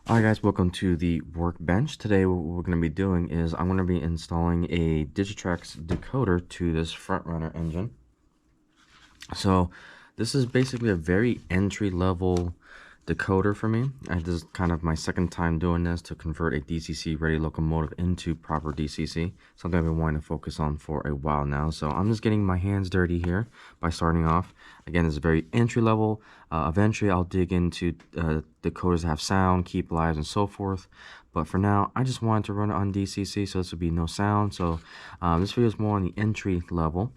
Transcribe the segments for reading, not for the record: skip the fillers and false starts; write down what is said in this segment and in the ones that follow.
Hi guys, welcome to the workbench. Today what we're going to be doing is I'm going to be installing a Digitrax decoder to this FrontRunner engine. So this is basically a very entry-level decoder for me. This is kind of my second time doing this to convert a DCC ready locomotive into proper DCC. Something I've been wanting to focus on for a while now. So I'm just getting my hands dirty here by starting off. Again, it's very entry level. Eventually I'll dig into decoders that have sound, keep lives, and so forth. But for now, I just wanted to run it on DCC, so this would be no sound. So this video is more on the entry level.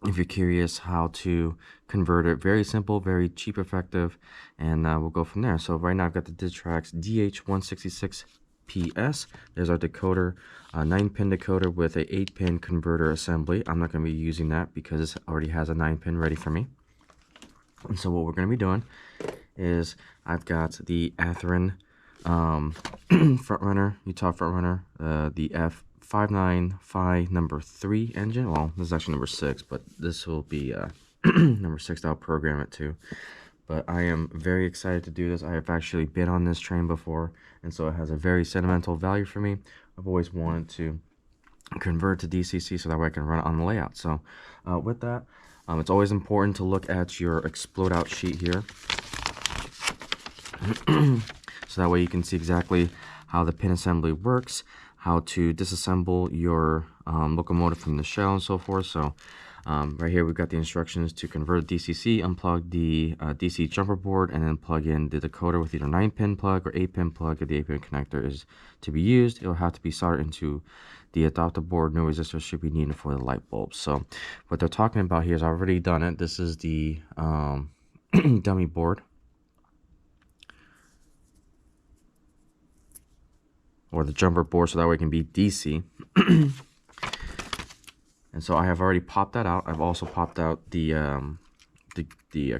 If you're curious how to convert it, very simple, very cheap, effective, and we'll go from there. So right now I've got the Digitrax DH166PS. There's our decoder, 9-pin decoder with a 8-pin converter assembly. I'm not going to be using that because this already has a 9-pin ready for me. And so what we're going to be doing is I've got the Atherin FrontRunner, UTA FrontRunner, the F59 number 3 engine. Well, this is actually number 6, but this will be number 6 that I'll program it to. But I am very excited to do this. I have actually been on this train before, and so it has a very sentimental value for me. I've always wanted to convert to DCC so that way I can run it on the layout. So with that, it's always important to look at your explode out sheet here. So that way you can see exactly how the pin assembly works, how to disassemble your locomotive from the shell and so forth. So right here we've got the instructions to convert DCC, unplug the DC jumper board, and then plug in the decoder with either 9-pin plug or 8-pin plug. If the 8-pin connector is to be used, it'll have to be soldered into the adapter board. No resistors should be needed for the light bulbs. So what they're talking about here is I've already done it. This is the dummy board, or the jumper board, so that way it can be DC. And so I have already popped that out. I've also popped out the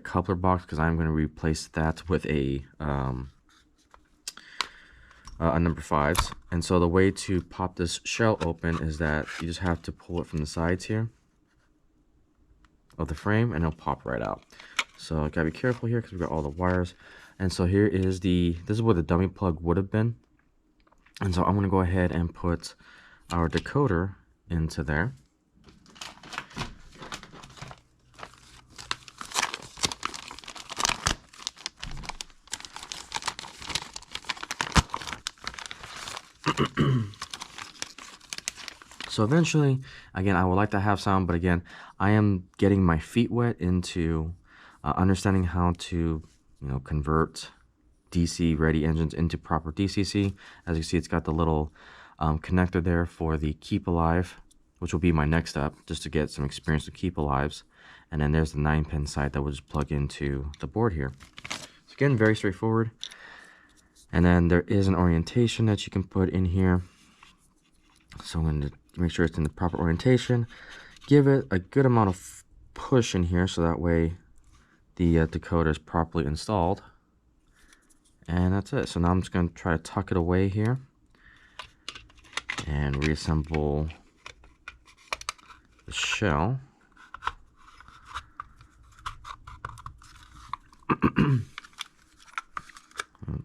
coupler box because I'm going to replace that with a number 5s. And so the way to pop this shell open is that you just have to pull it from the sides here of the frame, and it'll pop right out. So I gotta be careful here because we've got all the wires. And so here is this is where the dummy plug would have been. And so I'm going to go ahead and put our decoder into there. So eventually, again, I would like to have sound, but again, I am getting my feet wet into understanding how to, convert DC ready engines into proper DCC. As you see, it's got the little connector there for the keep alive, which will be my next step, just to get some experience with keep alives. And then there's the 9-pin side that will just plug into the board here. So again, very straightforward. And then there is an orientation that you can put in here. So I'm going to make sure it's in the proper orientation. Give it a good amount of push in here so that way the decoder is properly installed. And that's it. So now I'm just going to try to tuck it away here and reassemble the shell.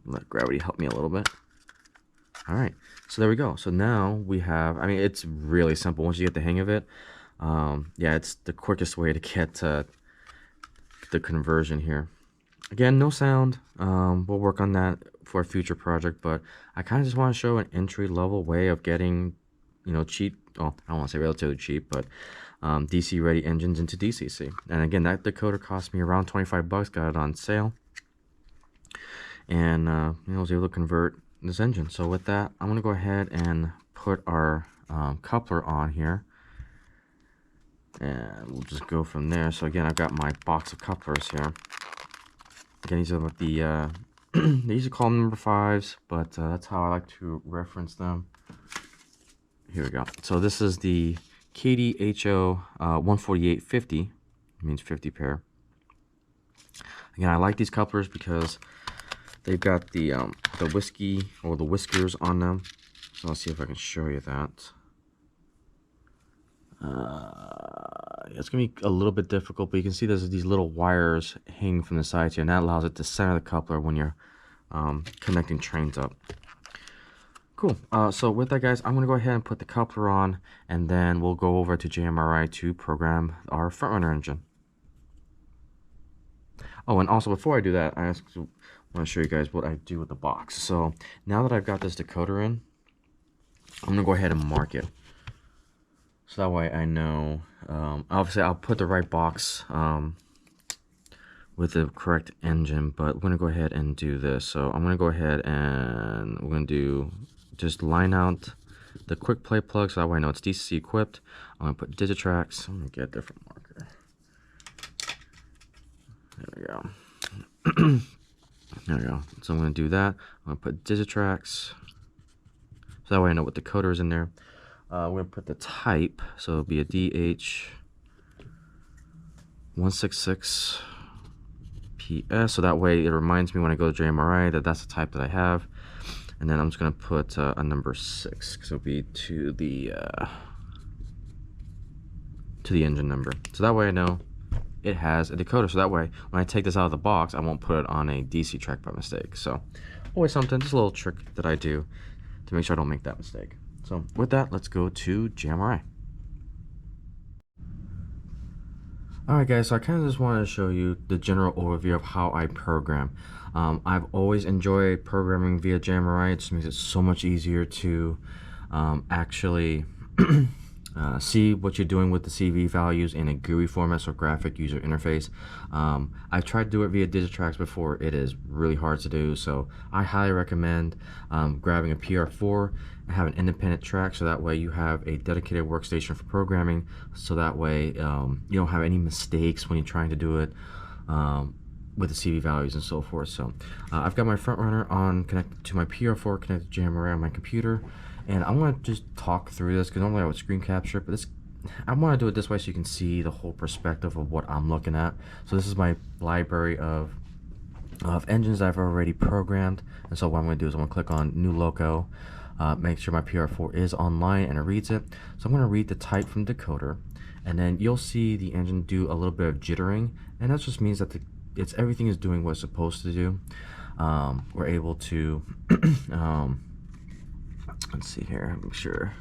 Let gravity help me a little bit. All right, so there we go. So now we have, I mean, it's really simple once you get the hang of it. Yeah, it's the quickest way to get the conversion here. Again, no sound. We'll work on that for a future project, but I kind of just want to show an entry-level way of getting, cheap, well, I don't want to say relatively cheap, but DC ready engines into DCC. And again, that decoder cost me around 25 bucks, got it on sale. And I was able to convert this engine. So with that, I'm going to go ahead and put our coupler on here. And we'll just go from there. So again, I've got my box of couplers here. Again, these are the they used to call them number 5s, but that's how I like to reference them. Here we go. So this is the KDHO 14850. It means 50 pair. Again, I like these couplers because they've got the whiskey or the whiskers on them. So let's see if I can show you that. It's gonna be a little bit difficult, but you can see there's these little wires hanging from the sides here, and that allows it to center the coupler when you're connecting trains up. Cool. So with that, guys, I'm going to go ahead and put the coupler on, and then we'll go over to JMRI to program our front runner engine. Oh, and also before I do that, I want to show you guys what I do with the box. So now that I've got this decoder in, I'm going to go ahead and mark it. So that way I know, obviously I'll put the right box with the correct engine, but we're going to go ahead and do this. So I'm going to go ahead and we're going to do just line out the quick play plug so that way I know it's DCC equipped. I'm going to put Digitrax. I'm going to get a different marker. There we go. There we go. So I'm going to do that. I'm going to put Digitrax so that way I know what decoder is in there. We're going to put the type, so it'll be a DH166 PS, so that way it reminds me when I go to JMRI that that's the type that I have. And then I'm just going to put a number 6, because it'll be to the engine number. So that way I know it has a decoder, so that way when I take this out of the box, I won't put it on a DC track by mistake. So always something, just a little trick that I do to make sure I don't make that mistake. So with that, let's go to JMRI. Alright guys, so I kind of just wanted to show you the general overview of how I program. I've always enjoyed programming via JMRI. It just makes it so much easier to actually see what you're doing with the CV values in a GUI format, so graphic user interface. I've tried to do it via Digitrax before. It is really hard to do, so I highly recommend grabbing a PR4 and have an independent track, so that way you have a dedicated workstation for programming, so that way you don't have any mistakes when you're trying to do it with the CV values and so forth. So I've got my front runner on connected to my PR4 connected to JMRI on my computer. And I'm going to just talk through this because normally I would screen capture, but I want to do it this way so you can see the whole perspective of what I'm looking at. So this is my library of engines I've already programmed. And so what I'm going to do is I'm going to click on New Loco, make sure my PR4 is online and it reads it. So I'm going to read the type from decoder, and then you'll see the engine do a little bit of jittering, and that just means that everything is doing what it's supposed to do. We're able to let's see here, make sure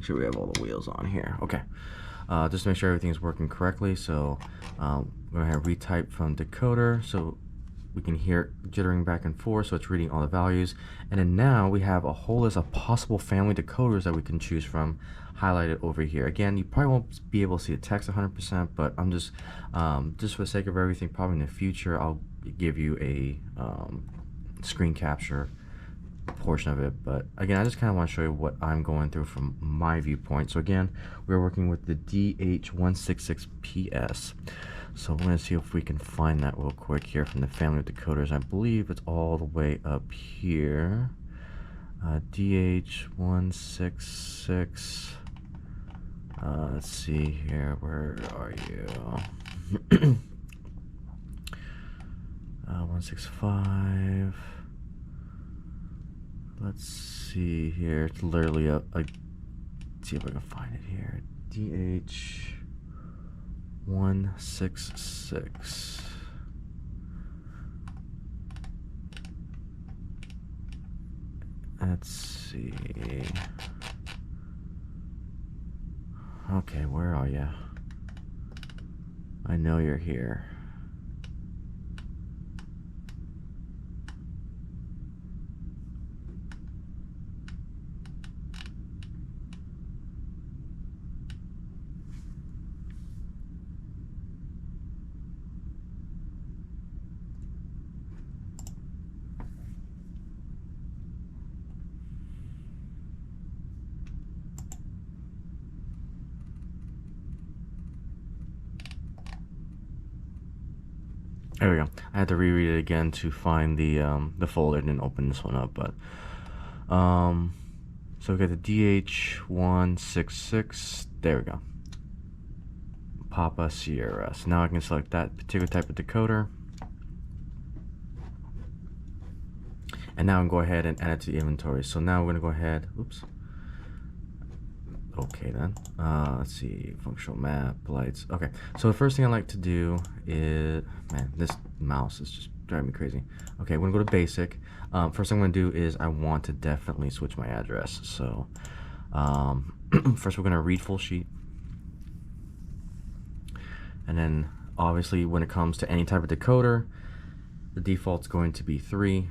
we have all the wheels on here. Okay, just to make sure everything is working correctly. So we're going to retype from decoder so we can hear it jittering back and forth, so it's reading all the values. And then now we have a whole list of possible family decoders that we can choose from highlighted over here. Again, you probably won't be able to see the text 100%, but I'm just for the sake of everything, probably in the future I'll give you a screen capture portion of it. But again, I just kind of want to show you what I'm going through from my viewpoint. So again, we're working with the DH166PS. So we're going to see if we can find that real quick here from the family of decoders. I believe it's all the way up here. DH166. Let's see here. Where are you? 165. Let's see here. It's literally let's see if I can find it here. DH166. Let's see. Okay, where are you? I know you're here. There we go. I had to reread it again to find the folder and then open this one up. But so we got the DH166. There we go. Papa Sierra. So now I can select that particular type of decoder, and now I can go ahead and add it to the inventory. So now we're gonna go ahead. Oops. Okay then. Let's see, functional map, lights. Okay, so the first thing I like to do is, man, this mouse is just driving me crazy. Okay, we're gonna go to basic. First thing I'm gonna do is I want to definitely switch my address. So first we're gonna read full sheet. And then obviously when it comes to any type of decoder, the default's going to be 3.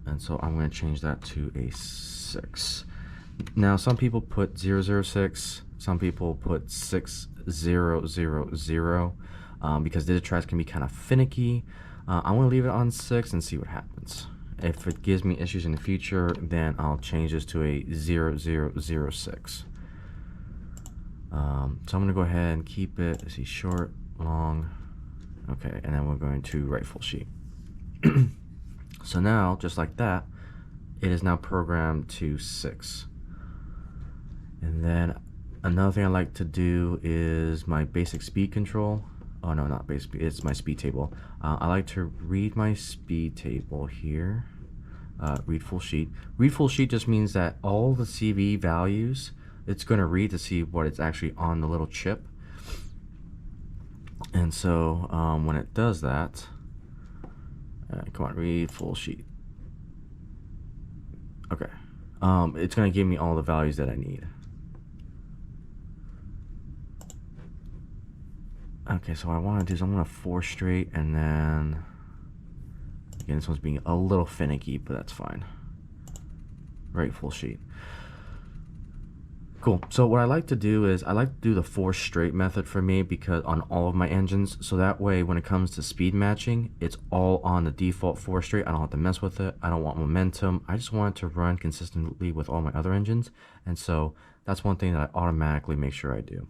And so I'm going to change that to a 6. Now some people put 006, some people put 6000 because Digitrax can be kind of finicky. I'm going to leave it on 6 and see what happens. If it gives me issues in the future, then I'll change this to a 0006. So I'm going to go ahead and keep it. Let's see, short, long. Okay, and then we're going to write full sheet. So now, just like that, it is now programmed to 6. And then another thing I like to do is my basic speed control. Oh no, not basic speed, it's my speed table. I like to read my speed table here. Read full sheet. Read full sheet just means that all the CV values, it's going to read to see what it's actually on the little chip. And so when it does that, come on, read full sheet. Okay. It's going to give me all the values that I need. Okay, so what I want to do is I'm going to 4 straight, and then again, this one's being a little finicky, but that's fine. Right, full sheet. Cool. So what I like to do is I like to do the 4 straight method for me because on all of my engines, so that way when it comes to speed matching, it's all on the default 4 straight. I don't have to mess with it. I don't want momentum. I just want it to run consistently with all my other engines, and so that's one thing that I automatically make sure I do.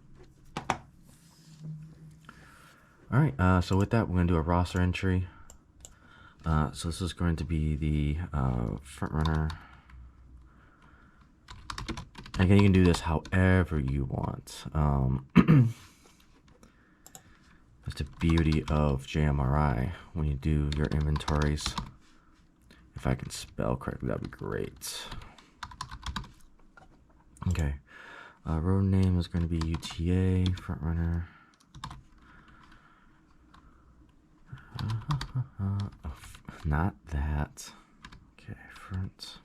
All right, so with that, we're going to do a roster entry. So this is going to be the front runner. Again, you can do this however you want. That's the beauty of JMRI when you do your inventories. If I can spell correctly, that'd be great. Okay, road name is going to be UTA, front runner. Not that. Okay, front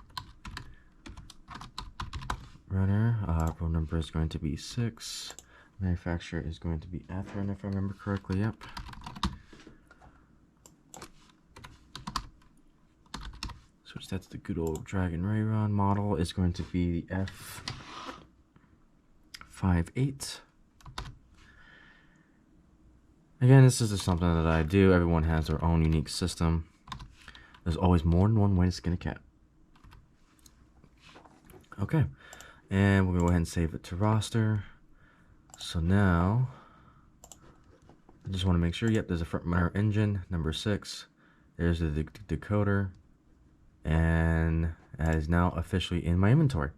runner. Road number is going to be 6. Manufacturer is going to be Athrun, if I remember correctly. Yep. Switch that to the good old Dragon Rayron. Model is going to be the F58. Again, this is just something that I do. Everyone has their own unique system. There's always more than one way to skin a cat. Okay, and we're gonna go ahead and save it to roster. So now, I just want to make sure, yep, there's a front runner engine, number 6. There's the decoder, and that is now officially in my inventory.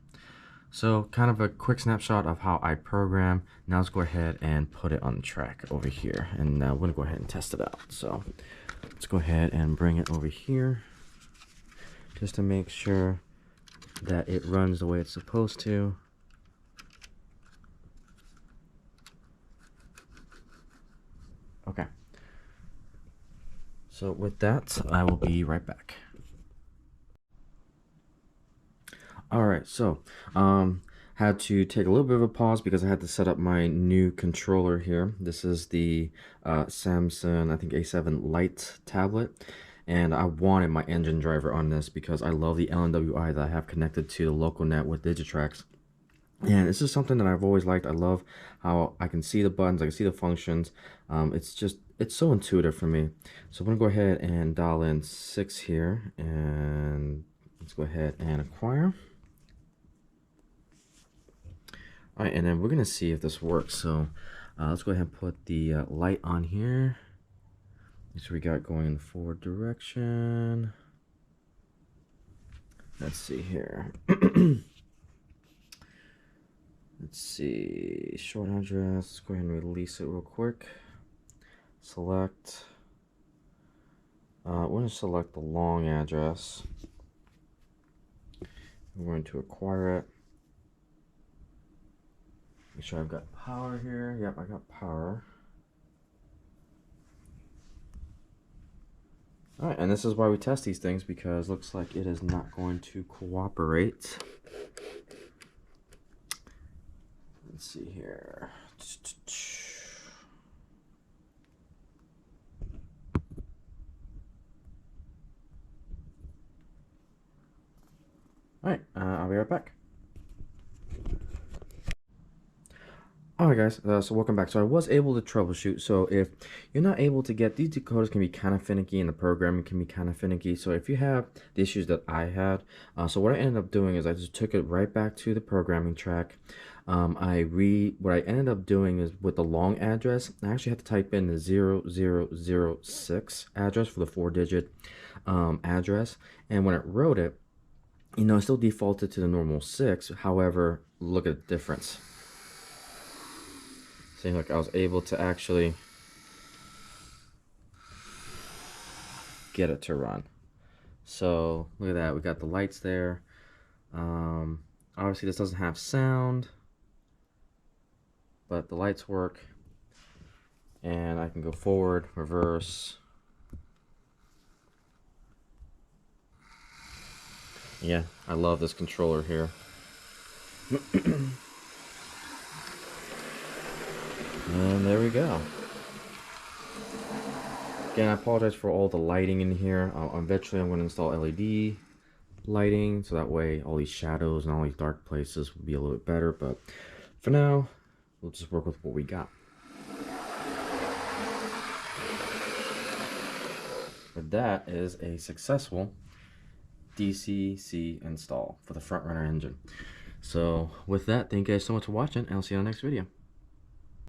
So kind of a quick snapshot of how I program. Now let's go ahead and put it on the track over here. And we're gonna go ahead and test it out. So let's go ahead and bring it over here just to make sure that it runs the way it's supposed to. Okay. So with that, I will be right back. All right, so had to take a little bit of a pause because I had to set up my new controller here. This is the Samsung, I think A7 Lite tablet, and I wanted my engine driver on this because I love the LNWI that I have connected to the local net with Digitrax. And this is something that I've always liked. I love how I can see the buttons, I can see the functions. It's so intuitive for me. So I'm gonna go ahead and dial in 6 here, and let's go ahead and acquire. All right, and then we're gonna see if this works. So let's go ahead and put the light on here. So we got going in the forward direction. Let's see here. Let's see, short address. Let's go ahead and release it real quick. Select. We're going to select the long address. We're going to acquire it. Make sure I've got power here. Yep, I got power. All right, and this is why we test these things, because it looks like it is not going to cooperate. Let's see here. All right, I'll be right back. Alright guys, so welcome back. So I was able to troubleshoot. So if you're not able to get, these decoders can be kind of finicky and the programming can be kind of finicky. So if you have the issues that I had, so what I ended up doing is I just took it right back to the programming track. What I ended up doing is with the long address, I actually had to type in the 0006 address for the 4-digit address. And when it wrote it, you know, it still defaulted to the normal 6. However, look at the difference. See, look, I was able to actually get it to run. So look at that, we got the lights there. Obviously this doesn't have sound, but the lights work. And I can go forward, reverse. Yeah, I love this controller here. And there we go. Again, I apologize for all the lighting in here. Eventually I'm going to install LED lighting, so that way all these shadows and all these dark places will be a little bit better. But for now, we'll just work with what we got. But that is a successful DCC install for the Front Runner engine. So with that, thank you guys so much for watching, and I'll see you on the next video.